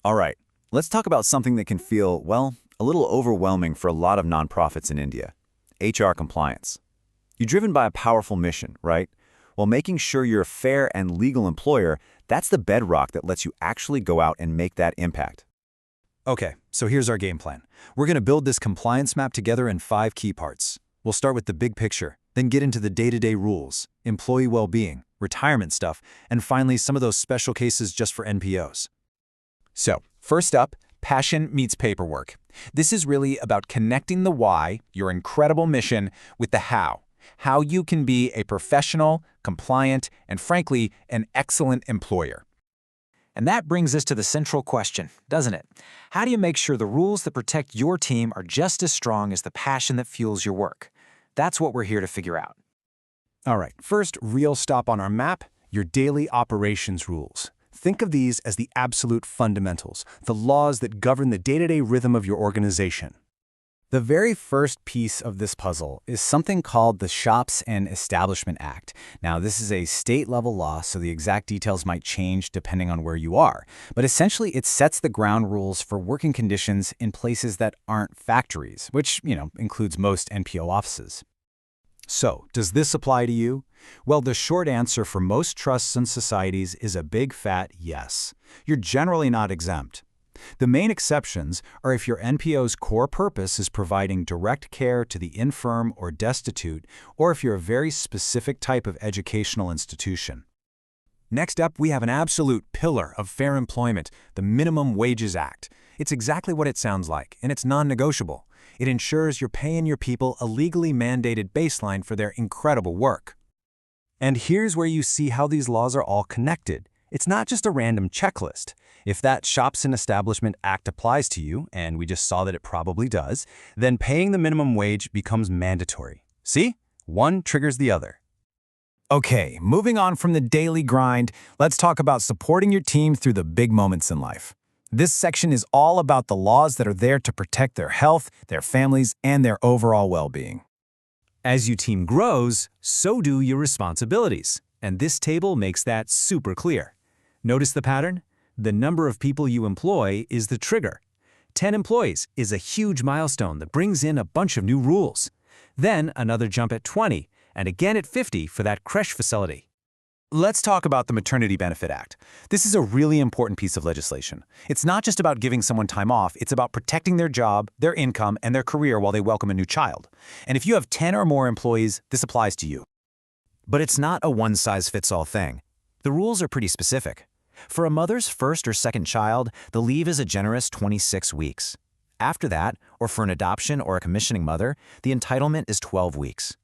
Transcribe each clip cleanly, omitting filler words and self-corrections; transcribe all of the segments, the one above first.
All right, let's talk about something that can feel, well, a little overwhelming for a lot of nonprofits in India: HR compliance. You're driven by a powerful mission, right? Well, making sure you're a fair and legal employer, that's the bedrock that lets you actually go out and make that impact. Okay, so here's our game plan. We're going to build this compliance map together in 5 key parts. We'll start with the big picture, then get into the day-to-day rules, employee well-being, retirement stuff, and finally some of those special cases just for NPOs. So, first up, passion meets paperwork. This is really about connecting the why, your incredible mission, with the how. How you can be a professional, compliant, and frankly, an excellent employer. And that brings us to the central question, doesn't it? How do you make sure the rules that protect your team are just as strong as the passion that fuels your work? That's what we're here to figure out. All right, first real stop on our map, your daily operations rules. Think of these as the absolute fundamentals, the laws that govern the day-to-day rhythm of your organization. The very first piece of this puzzle is something called the Shops and Establishment Act. Now, this is a state-level law, so the exact details might change depending on where you are. But essentially, it sets the ground rules for working conditions in places that aren't factories, which, includes most NPO offices. So, does this apply to you? Well, the short answer for most trusts and societies is a big fat yes. You're generally not exempt. The main exceptions are if your NPO's core purpose is providing direct care to the infirm or destitute, or if you're a very specific type of educational institution. Next up, we have an absolute pillar of fair employment, the Minimum Wages Act. It's exactly what it sounds like, and it's non-negotiable. It ensures you're paying your people a legally mandated baseline for their incredible work. And here's where you see how these laws are all connected. It's not just a random checklist. If that Shops and Establishment Act applies to you, and we just saw that it probably does, then paying the minimum wage becomes mandatory. See? One triggers the other. Okay, moving on from the daily grind, let's talk about supporting your team through the big moments in life. This section is all about the laws that are there to protect their health, their families, and their overall well-being. As your team grows, so do your responsibilities, and this table makes that super clear. Notice the pattern? The number of people you employ is the trigger. 10 employees is a huge milestone that brings in a bunch of new rules. Then another jump at 20, and again at 50 for that creche facility. Let's talk about the Maternity Benefit Act. This is a really important piece of legislation. It's not just about giving someone time off, it's about protecting their job, their income, and their career while they welcome a new child. And if you have 10 or more employees, this applies to you. But it's not a one-size-fits-all thing. The rules are pretty specific. For a mother's first or second child, the leave is a generous 26 weeks. After that, or for an adoption or a commissioning mother, the entitlement is 12 weeks.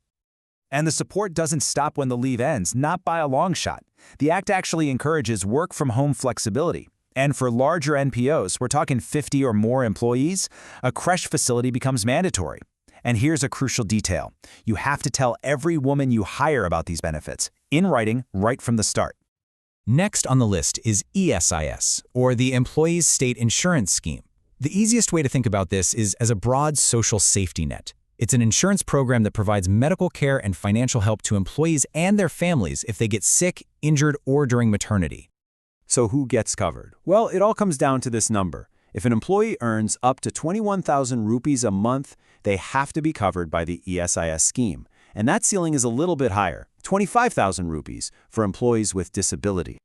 And the support doesn't stop when the leave ends, not by a long shot. The Act actually encourages work-from-home flexibility. And for larger NPOs, we're talking 50 or more employees, a creche facility becomes mandatory. And here's a crucial detail. You have to tell every woman you hire about these benefits, in writing, right from the start. Next on the list is ESIS, or the Employees State Insurance Scheme. The easiest way to think about this is as a broad social safety net. It's an insurance program that provides medical care and financial help to employees and their families if they get sick, injured, or during maternity. So who gets covered? Well, it all comes down to this number. If an employee earns up to 21,000 rupees a month, they have to be covered by the ESIS scheme. And that ceiling is a little bit higher, 25,000 rupees, for employees with disability.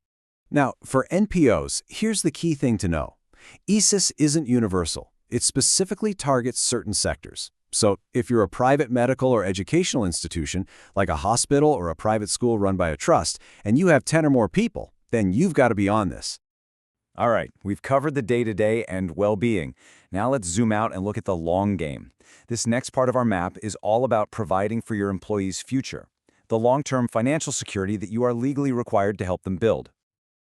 Now, for NPOs, here's the key thing to know. ESIS isn't universal. It specifically targets certain sectors. So if you're a private medical or educational institution, like a hospital or a private school run by a trust, and you have 10 or more people, then you've got to be on this. All right, we've covered the day-to-day and well-being. Now let's zoom out and look at the long game. This next part of our map is all about providing for your employees' future, the long-term financial security that you are legally required to help them build.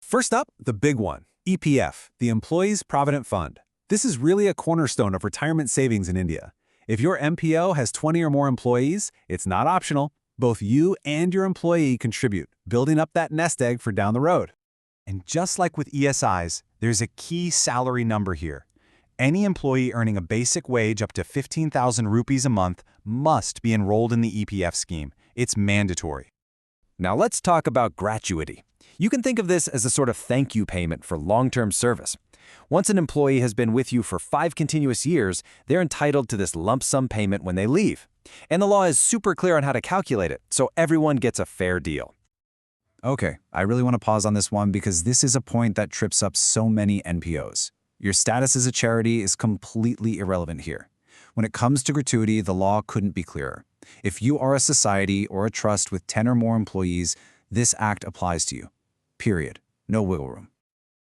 First up, the big one, EPF, the Employees Provident Fund. This is really a cornerstone of retirement savings in India. If your MPO has 20 or more employees, it's not optional. Both you and your employee contribute, building up that nest egg for down the road. And just like with ESIs, there's a key salary number here. Any employee earning a basic wage up to 15,000 rupees a month must be enrolled in the EPF scheme. It's mandatory. Now let's talk about gratuity. You can think of this as a sort of thank you payment for long-term service. Once an employee has been with you for 5 continuous years, they're entitled to this lump sum payment when they leave. And the law is super clear on how to calculate it, so everyone gets a fair deal. Okay, I really want to pause on this one because this is a point that trips up so many NPOs. Your status as a charity is completely irrelevant here. When it comes to gratuity, the law couldn't be clearer. If you are a society or a trust with 10 or more employees, this act applies to you. Period. No wiggle room.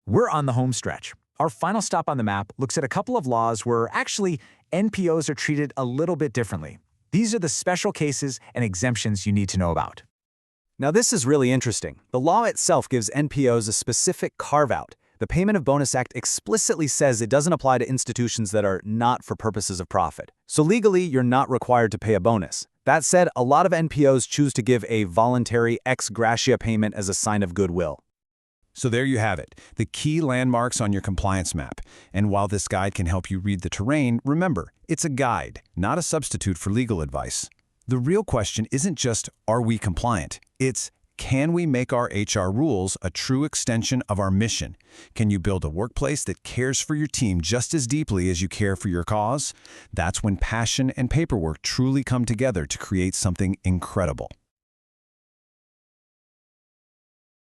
We're on the home stretch. Our final stop on the map looks at a couple of laws where actually NPOs are treated a little bit differently. These are the special cases and exemptions you need to know about. Now this is really interesting. The law itself gives NPOs a specific carve-out. The Payment of Bonus Act explicitly says it doesn't apply to institutions that are not for purposes of profit. So legally, you're not required to pay a bonus. That said, a lot of NPOs choose to give a voluntary ex gratia payment as a sign of goodwill. So there you have it, the key landmarks on your compliance map. And while this guide can help you read the terrain, remember, it's a guide, not a substitute for legal advice. The real question isn't just, are we compliant? It's, can we make our HR rules a true extension of our mission? Can you build a workplace that cares for your team just as deeply as you care for your cause? That's when passion and paperwork truly come together to create something incredible.